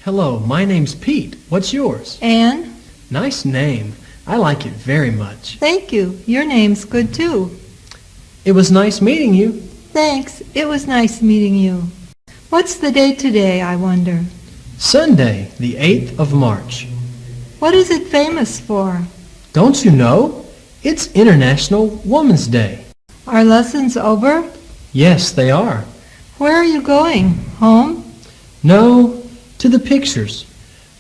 Hello, my name's Pete. What's yours? Anne? Nice name. I like it very much. Thank you. Your name's good too. It was nice meeting you. Thanks. It was nice meeting you. What's the date today, I wonder? Sunday, the 8th of March. What is it famous for? Don't you know? It's International Women's Day. Are lessons over? Yes, they are. Where are you going? Home? No, to the pictures.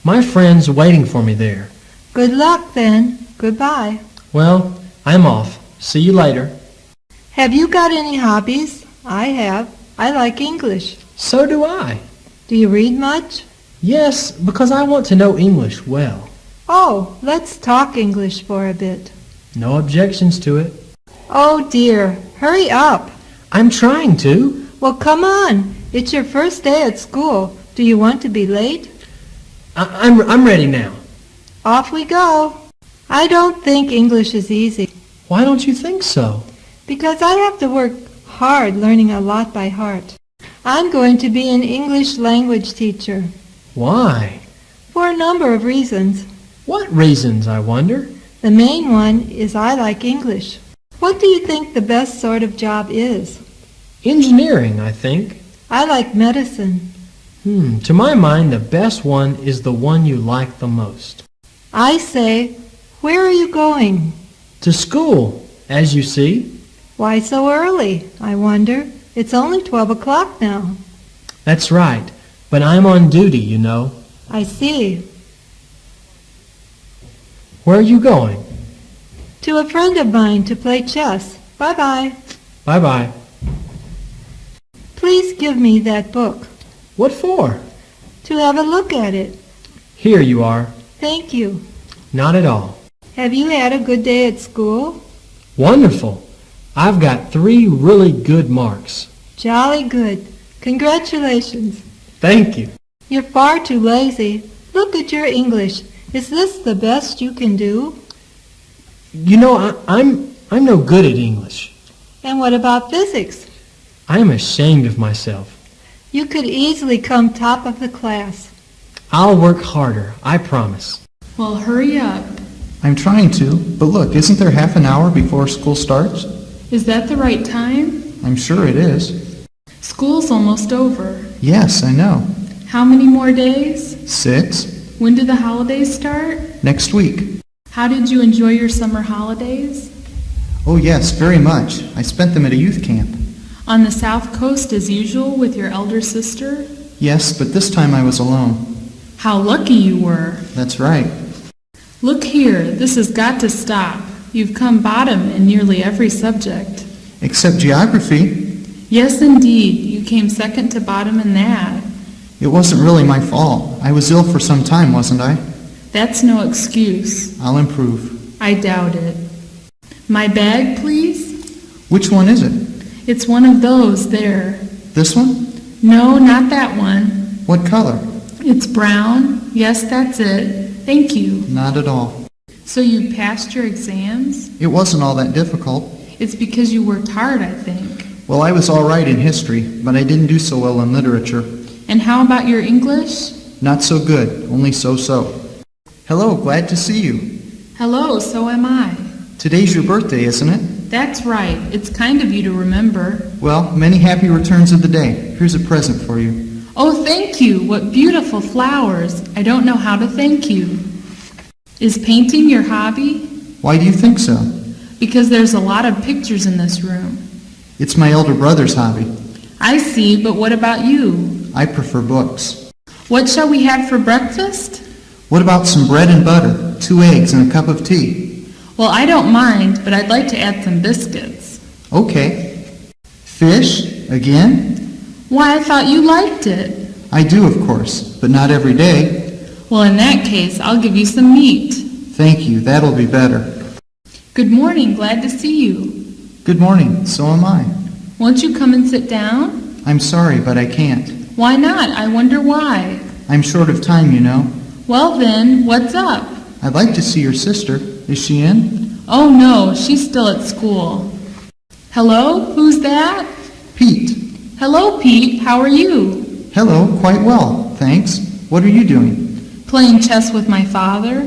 My friend's waiting for me there. Good luck then. Goodbye. Well, I'm off. See you later. Have you got any hobbies? I have. I like English. So do I. Do you read much? Yes, because I want to know English well. Oh, let's talk English for a bit. No objections to it. Oh dear, hurry up. I'm trying to. Well, come on. It's your first day at school. Do you want to be late? I'm ready now. Off we go. I don't think English is easy Why don't you think so? because I have to work hard learning a lot by heart. I'm going to be an English language teacher Why? for a number of reasons. What reasons, I wonder? The main one is I like English. What do you think the best sort of job is? Engineering, I think. I like medicine. To my mind, the best one is the one you like the most. I say, where are you going? To school, as you see. Why so early, I wonder? It's only 12 o'clock now. That's right, but I'm on duty, you know. I see. Where are you going? To a friend of mine to play chess. Bye-bye. Bye-bye. Please give me that book. What for? To have a look at it. Here you are. Thank you. Not at all. Have you had a good day at school? Wonderful. I've got 3 really good marks. Jolly good. Congratulations. Thank you. You're far too lazy. Look at your English. Is this the best you can do? You know, I'm no good at English. And what about physics? I'm ashamed of myself. You could easily come top of the class. I'll work harder, I promise. Well, hurry up. I'm trying to, but look, isn't there half an hour before school starts? Is that the right time? I'm sure it is. School's almost over. Yes, I know. How many more days? 6? When do the holidays start? Next week. How did you enjoy your summer holidays? Oh yes, very much. I spent them at a youth camp. On the South Coast as usual with your elder sister? Yes, but this time I was alone. How lucky you were. That's right. Look here, this has got to stop. You've come bottom in nearly every subject. Except geography. Yes, indeed, you came second to bottom in that. It wasn't really my fault. I was ill for some time, wasn't I? That's no excuse. I'll improve. I doubt it. My bag, please? Which one is it? It's one of those there. This one? No, not that one. What color? It's brown. Yes, that's it. Thank you. Not at all. So you passed your exams? It wasn't all that difficult. It's because you worked hard, I think. Well, I was all right in history, but I didn't do so well in literature. And how about your English? Not so good, only so-so. Hello, glad to see you. Hello, so am I. Today's your birthday, isn't it? That's right. It's kind of you to remember. Well, many happy returns of the day. Here's a present for you. Oh, thank you. What beautiful flowers. I don't know how to thank you. Is painting your hobby? Why do you think so? Because there's a lot of pictures in this room. It's my elder brother's hobby. I see, but what about you? I prefer books. What shall we have for breakfast? What about some bread and butter, 2 eggs, and a cup of tea? Well, I don't mind, but I'd like to add some biscuits. Okay. Fish? Again? Why, I thought you liked it. I do, of course, but not every day. Well, in that case, I'll give you some meat. Thank you, that'll be better. Good morning, glad to see you. Good morning, so am I. Won't you come and sit down? I'm sorry, but I can't. Why not? I wonder why. I'm short of time, you know. Well then, what's up? I'd like to see your sister. Is she in? Oh no, she's still at school. Hello, who's that? Pete. Hello, Pete, how are you? Hello, quite well, thanks. What are you doing? Playing chess with my father.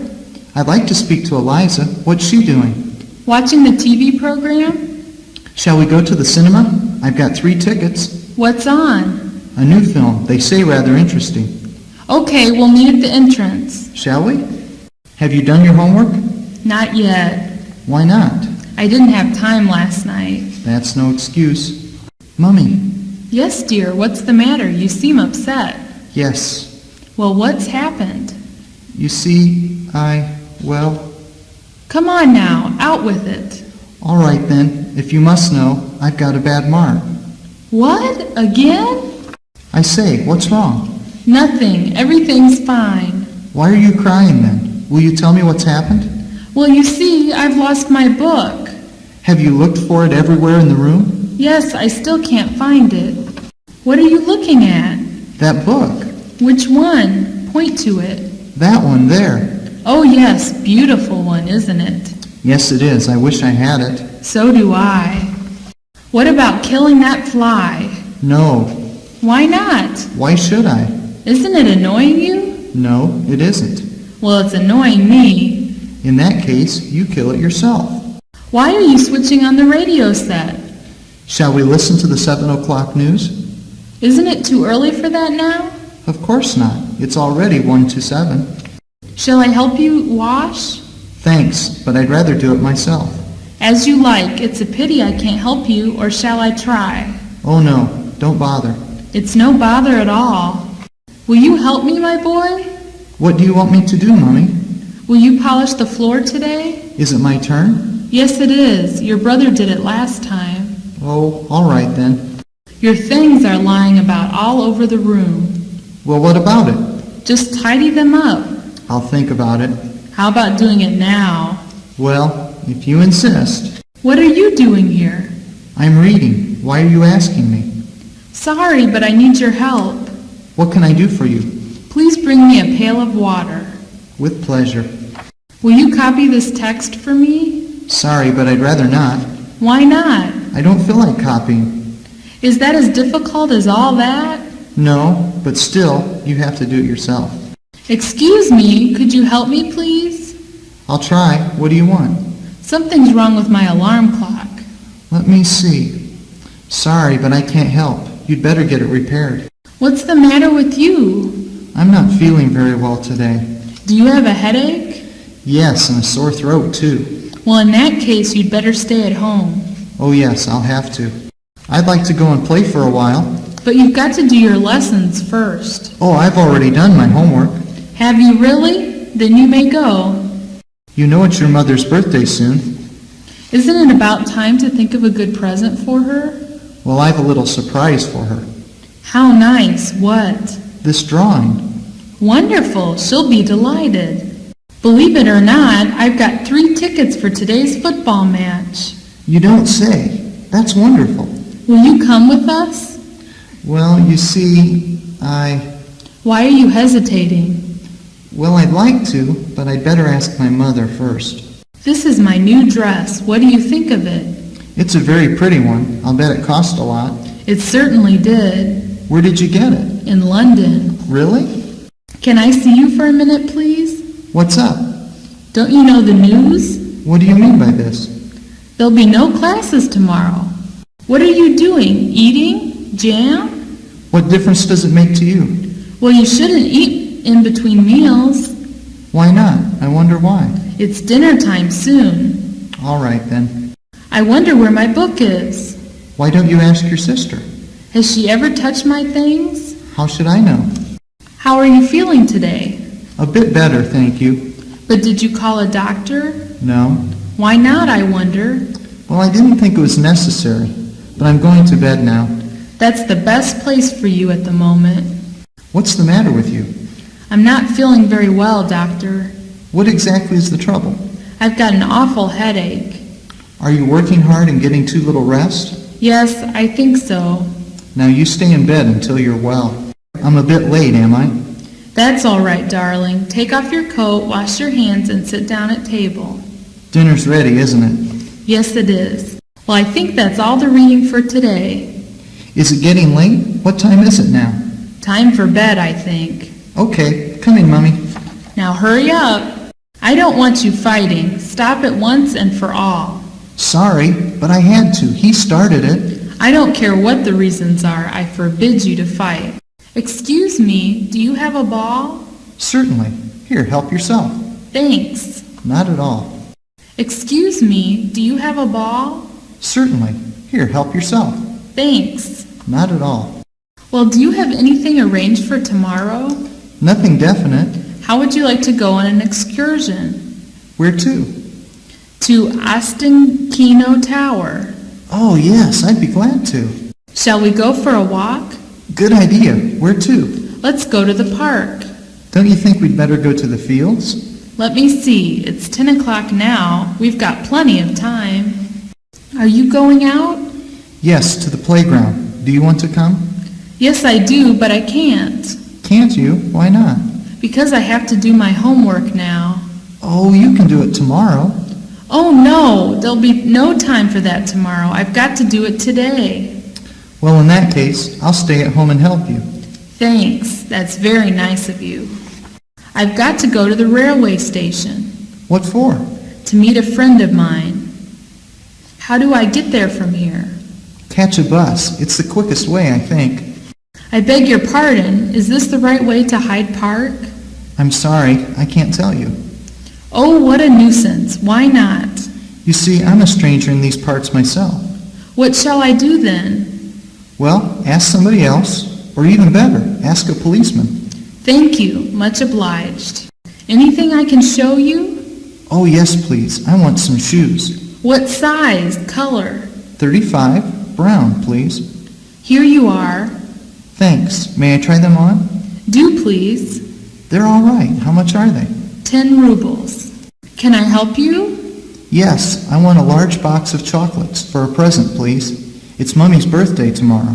I'd like to speak to Eliza. What's she doing? Watching the TV program. Shall we go to the cinema? I've got 3 tickets. What's on? A new film. They say rather interesting. Okay, we'll meet at the entrance. Shall we? Have you done your homework? Not yet. Why not? I didn't have time last night. That's no excuse. Mummy. Yes, dear, what's the matter? You seem upset. Yes. Well, what's happened? You see, well... Come on now, out with it. All right then. If you must know, I've got a bad mark. What? Again? I say, what's wrong? Nothing. Everything's fine. Why are you crying then? Will you tell me what's happened? Well, you see, I've lost my book. Have you looked for it everywhere in the room? Yes, I still can't find it. What are you looking at? That book. Which one? Point to it. That one there. Oh yes, beautiful one, isn't it? Yes, it is. I wish I had it. So do I. What about killing that fly? No. Why not? Why should I? Isn't it annoying you? No, it isn't. Well, it's annoying me. In that case, you kill it yourself. Why are you switching on the radio set? Shall we listen to the 7 o'clock news? Isn't it too early for that now? Of course not. It's already 1 to 7. Shall I help you wash? Thanks, but I'd rather do it myself. As you like. It's a pity I can't help you, or shall I try? Oh no, don't bother. It's no bother at all. Will you help me, my boy? What do you want me to do, Mummy? Will you polish the floor today? Is it my turn? Yes, it is. Your brother did it last time. Oh, all right then. Your things are lying about all over the room. Well, what about it? Just tidy them up. I'll think about it. How about doing it now? Well, if you insist. What are you doing here? I'm reading. Why are you asking me? Sorry, but I need your help. What can I do for you? Please bring me a pail of water. With pleasure. Will you copy this text for me? Sorry, but I'd rather not. Why not? I don't feel like copying. Is that as difficult as all that? No, but still, you have to do it yourself. Excuse me, could you help me, please? I'll try. What do you want? Something's wrong with my alarm clock. Let me see. Sorry, but I can't help. You'd better get it repaired. What's the matter with you? I'm not feeling very well today. Do you have a headache? Yes, and a sore throat, too. Well, in that case, you'd better stay at home. Oh yes, I'll have to. I'd like to go and play for a while. But you've got to do your lessons first. Oh, I've already done my homework. Have you really? Then you may go. You know it's your mother's birthday soon. Isn't it about time to think of a good present for her? Well, I've a little surprise for her. How nice. What? This drawing. Wonderful. She'll be delighted. Believe it or not, I've got 3 tickets for today's football match. You don't say. That's wonderful. Will you come with us? Well, you see, Why are you hesitating? Well, I'd like to, but I'd better ask my mother first. This is my new dress. What do you think of it? It's a very pretty one. I'll bet it cost a lot. It certainly did. Where did you get it? In London. Really? Can I see you for a minute, please? What's up? Don't you know the news? What do you mean by this? There'll be no classes tomorrow. What are you doing? Eating? Jam? What difference does it make to you? Well, you shouldn't eat in between meals. Why not? I wonder why. It's dinner time soon. All right, then. I wonder where my book is. Why don't you ask your sister? Has she ever touched my things? How should I know? How are you feeling today? A bit better, thank you. But did you call a doctor? No? Why not, I wonder? Well, I didn't think it was necessary, but I'm going to bed now. That's the best place for you at the moment. What's the matter with you? I'm not feeling very well, doctor. What exactly is the trouble? I've got an awful headache. Are you working hard and getting too little rest? Yes, I think so. Now you stay in bed until you're well. I'm a bit late, am I? That's all right, darling. Take off your coat, wash your hands, and sit down at table. Dinner's ready, isn't it? Yes, it is. Well, I think that's all the reading for today. Is it getting late? What time is it now? Time for bed, I think. Okay, coming, Mummy. Now hurry up. I don't want you fighting. Stop it once and for all. Sorry, but I had to. He started it. I don't care what the reasons are. I forbid you to fight. Excuse me, do you have a ball? Certainly. Here, help yourself. Thanks. Not at all. Excuse me, do you have a ball? Certainly. Here, help yourself. Thanks. Not at all. Well, do you have anything arranged for tomorrow? Nothing definite. How would you like to go on an excursion? Where to? To Ostankino Tower. Oh, yes, I'd be glad to. Shall we go for a walk? Good idea. Where to? Let's go to the park. Don't you think we'd better go to the fields? Let me see. It's 10 o'clock now. We've got plenty of time. Are you going out? Yes, to the playground. Do you want to come? Yes, I do, but I can't. Can't you? Why not? Because I have to do my homework now. Oh, you can do it tomorrow. Oh, no. There'll be no time for that tomorrow. I've got to do it today. Well, in that case, I'll stay at home and help you. Thanks. That's very nice of you. I've got to go to the railway station What for? to meet a friend of mine. How do I get there from here? Catch a bus. It's the quickest way, I think. I beg your pardon. Is this the right way to Hyde Park? I'm sorry, I can't tell you. Oh, what a nuisance. Why not? You see, I'm a stranger in these parts myself. What shall I do then? Well, ask somebody else, or even better, ask a policeman. Thank you. Much obliged. Anything I can show you? Oh, yes, please. I want some shoes. What size? Color? 35, brown, please. Here you are. Thanks. May I try them on? Do please. They're all right. How much are they? 10 rubles. Can I help you? Yes, I want a large box of chocolates for a present, please. It's Mummy's birthday tomorrow.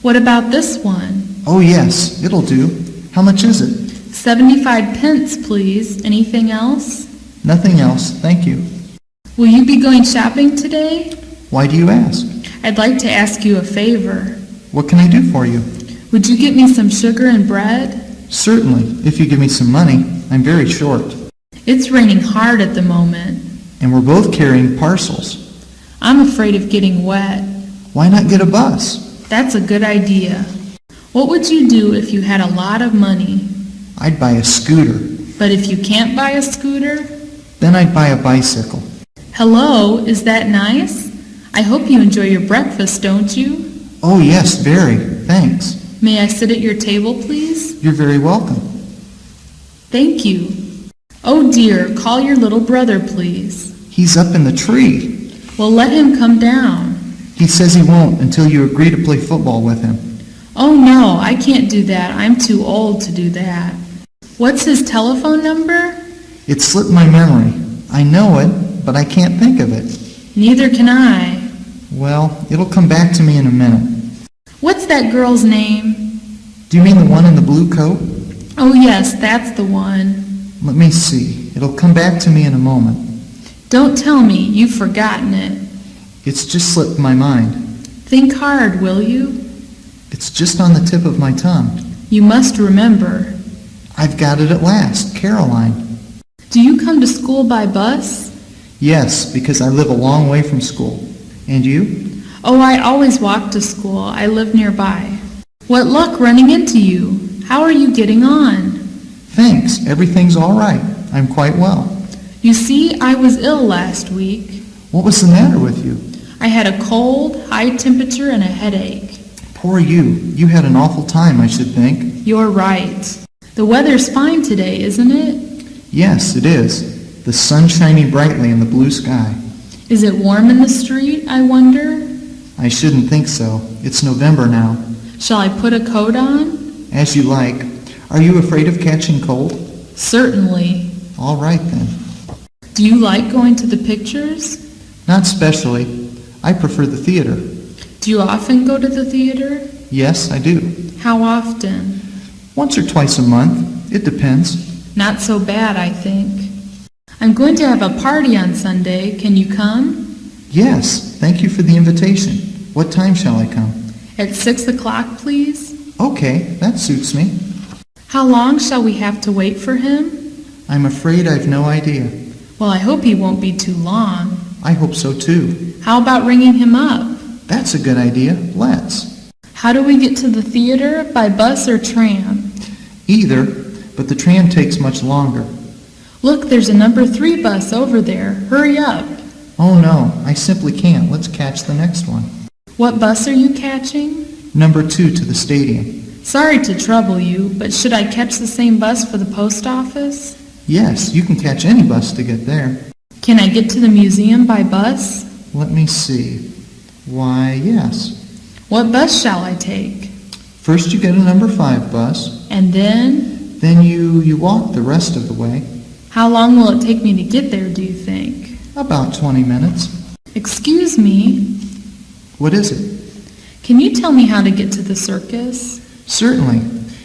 What about this one? Oh, yes, it'll do. How much is it? 75 pence, please. Anything else? Nothing else, thank you. Will you be going shopping today? Why do you ask? I'd like to ask you a favor. What can I do for you? Would you get me some sugar and bread? Certainly, if you give me some money. I'm very short. It's raining hard at the moment. And we're both carrying parcels. I'm afraid of getting wet. Why not get a bus? That's a good idea. What would you do if you had a lot of money? I'd buy a scooter. But if you can't buy a scooter? Then I'd buy a bicycle. Hello, is that nice? I hope you enjoy your breakfast, don't you? Oh, yes, very. Thanks. May I sit at your table, please? You're very welcome. Thank you. Oh dear, call your little brother, please. He's up in the tree. Well, let him come down. He says he won't until you agree to play football with him. Oh no, I can't do that. I'm too old to do that. What's his telephone number? It slipped my memory. I know it, but I can't think of it. Neither can I. Well, it'll come back to me in a minute. What's that girl's name? Do you mean the one in the blue coat? Oh yes, that's the one. Let me see. It'll come back to me in a moment. Don't tell me you've forgotten it. It's just slipped my mind. Think hard, will you? It's just on the tip of my tongue. You must remember. I've got it at last. Caroline. Do you come to school by bus? Yes, because I live a long way from school. And you? Oh, I always walk to school. I live nearby. What luck running into you. How are you getting on? Thanks. Everything's all right. I'm quite well. You see, I was ill last week. What was the matter with you? I had a cold, high temperature, and a headache. Poor you. You had an awful time, I should think. You're right. The weather's fine today, isn't it? Yes, it is. The sun shining brightly in the blue sky. Is it warm in the street, I wonder? I shouldn't think so. It's November now. Shall I put a coat on? As you like. Are you afraid of catching cold? Certainly. All right then. Do you like going to the pictures? Not specially. I prefer the theater. Do you often go to the theater? Yes, I do. How often? Once or twice a month. It depends. Not so bad, I think. I'm going to have a party on Sunday. Can you come? Yes, thank you for the invitation. What time shall I come? At 6 o'clock, please? Okay, that suits me. How long shall we have to wait for him? I'm afraid I've no idea. Well, I hope he won't be too long. I hope so too. How about ringing him up? That's a good idea. Let's. How do we get to the theater? By bus or tram? Either, but the tram takes much longer. Look, there's a number 3 bus over there. Hurry up. Oh no, I simply can't. Let's catch the next one. What bus are you catching? Number 2 to the stadium. Sorry to trouble you, but should I catch the same bus for the post office? Yes, you can catch any bus to get there. Can I get to the museum by bus? Let me see. Why, yes. What bus shall I take? First you get a number 5 bus. And then? Then you walk the rest of the way. How long will it take me to get there, do you think? About 20 minutes. Excuse me, What is it? can you tell me how to get to the circus? Certainly.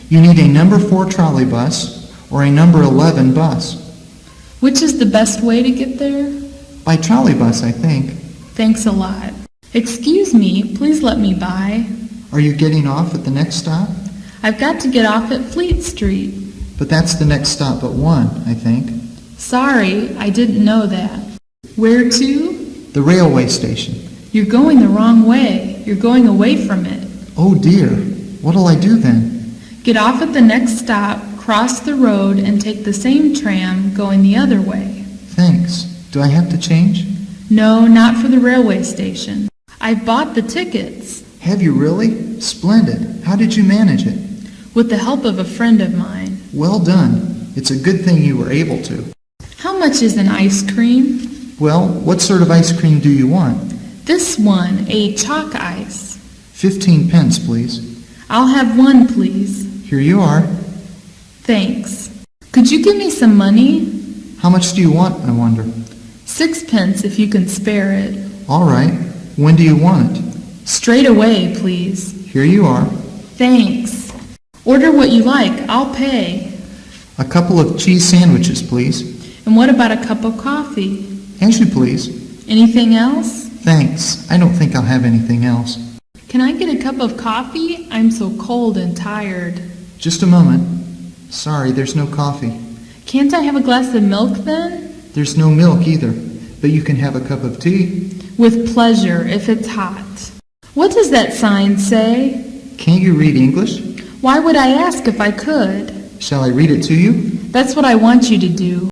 You need a number 4 trolley bus or a number 11 bus. Which is the best way to get there? By trolley bus, I think. Thanks a lot. Excuse me, please let me by. Are you getting off at the next stop? I've got to get off at Fleet Street. But that's the next stop but one, I think. Sorry, I didn't know that. Where to? The railway station. You're going the wrong way. You're going away from it. Oh dear. What'll I do then? Get off at the next stop, cross the road, and take the same tram going the other way. Thanks. Do I have to change? No, not for the railway station. I've bought the tickets. Have you really? Splendid. How did you manage it? With the help of a friend of mine. Well done. It's a good thing you were able to. How much is an ice cream? Well, what sort of ice cream do you want? This one, a chalk ice. 15 pence, please. I'll have one, please. Here you are. Thanks. Could you give me some money? How much do you want, I wonder? 6 pence if you can spare it. All right. When do you want it? Straight away, please. Here you are. Thanks. Order what you like. I'll pay. A couple of cheese sandwiches, please. And what about a cup of coffee? As you please. Anything else? Thanks. I don't think I'll have anything else. Can I get a cup of coffee? I'm so cold and tired. Just a moment. Sorry, there's no coffee. Can't I have a glass of milk then? There's no milk either, but you can have a cup of tea. With pleasure, if it's hot. What does that sign say? Can't you read English? Why would I ask if I could? Shall I read it to you? That's what I want you to do.